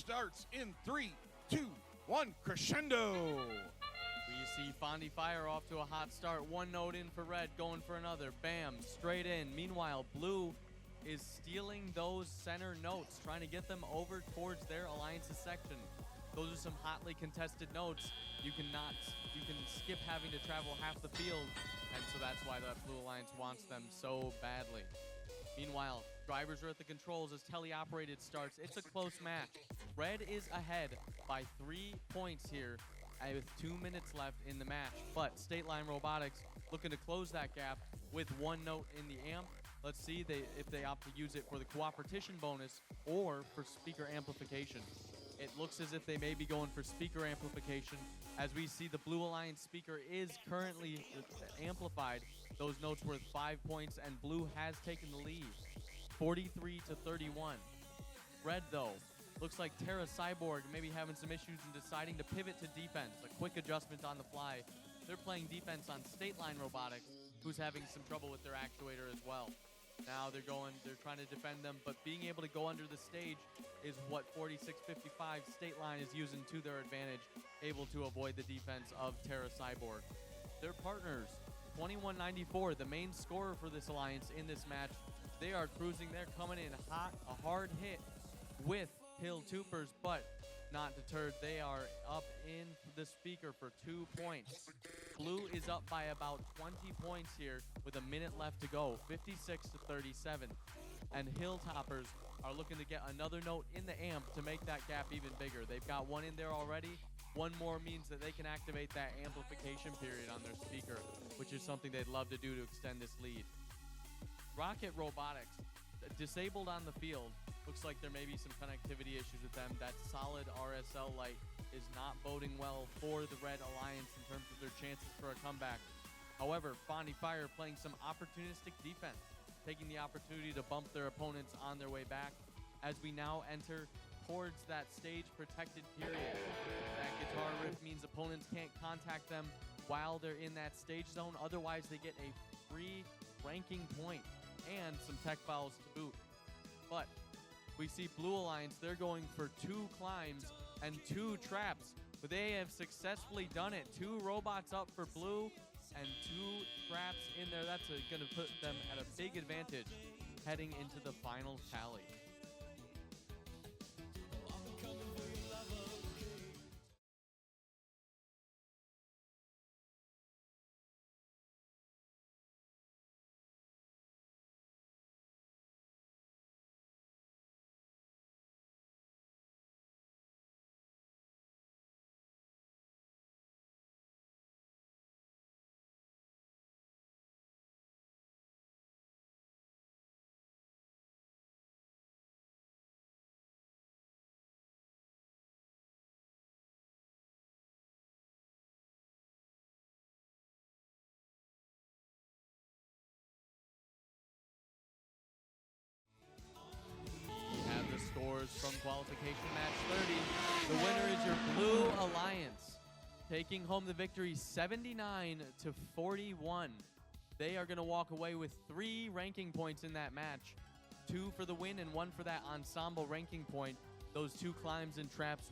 starts in 3, 2, 1, crescendo. We see Fondy Fire off to a hot start. One note in for red, going for another. Bam, straight in. Meanwhile, blue is stealing those center notes, trying to get them over towards their alliance's section. Those are some hotly contested notes. You can skip having to travel half the field, and so that's why the Blue Alliance wants them so badly. Meanwhile, drivers are at the controls as teleoperated starts. It's a close match. Red is ahead by 3 points here with 2 minutes left in the match, but State Line Robotics looking to close that gap with 1 note in the amp. Let's see if they opt to use it for the cooperation bonus or for speaker amplification. It looks as if they may be going for speaker amplification, as we see the Blue Alliance speaker is currently amplified. Those notes worth 5 points, and blue has taken the lead, 43-31. Red, though, looks like Terra Cyborg maybe having some issues in deciding to pivot to defense. A quick adjustment on the fly. They're playing defense on State Line Robotics, who's having some trouble with their actuator as well. Now they're trying to defend them, but being able to go under the stage is what 4655 State Line is using to their advantage, able to avoid the defense of Terra Cyborg. Their partners, 2194, the main scorer for this alliance in this match, they are cruising. They're coming in hot, a hard hit with Hill Tupers, but not deterred. They are up in the speaker for 2 points. Blue is up by about 20 points here with a minute left to go, 56-37. And Hilltoppers are looking to get another note in the amp to make that gap even bigger. They've got 1 in there already. 1 more means that they can activate that amplification period on their speaker, which is something they'd love to do to extend this lead. Rocket Robotics, disabled on the field. Looks like there may be some connectivity issues with them. That solid RSL light is not boding well for the Red Alliance in terms of their chances for a comeback. However, Fondy Fire playing some opportunistic defense, taking the opportunity to bump their opponents on their way back as we now enter towards that stage-protected period. That guitar riff means opponents can't contact them while they're in that stage zone. Otherwise, they get a free ranking point and some tech fouls to boot. But we see Blue Alliance, they're going for 2 climbs and 2 traps, but they have successfully done it. 2 robots up for blue and 2 traps in there. That's going to put them at a big advantage heading into the final tally. Scores from qualification match 30. The winner is your Blue Alliance, taking home the victory 79-41. They are going to walk away with 3 ranking points in that match, 2 for the win and 1 for that ensemble ranking point. Those 2 climbs and traps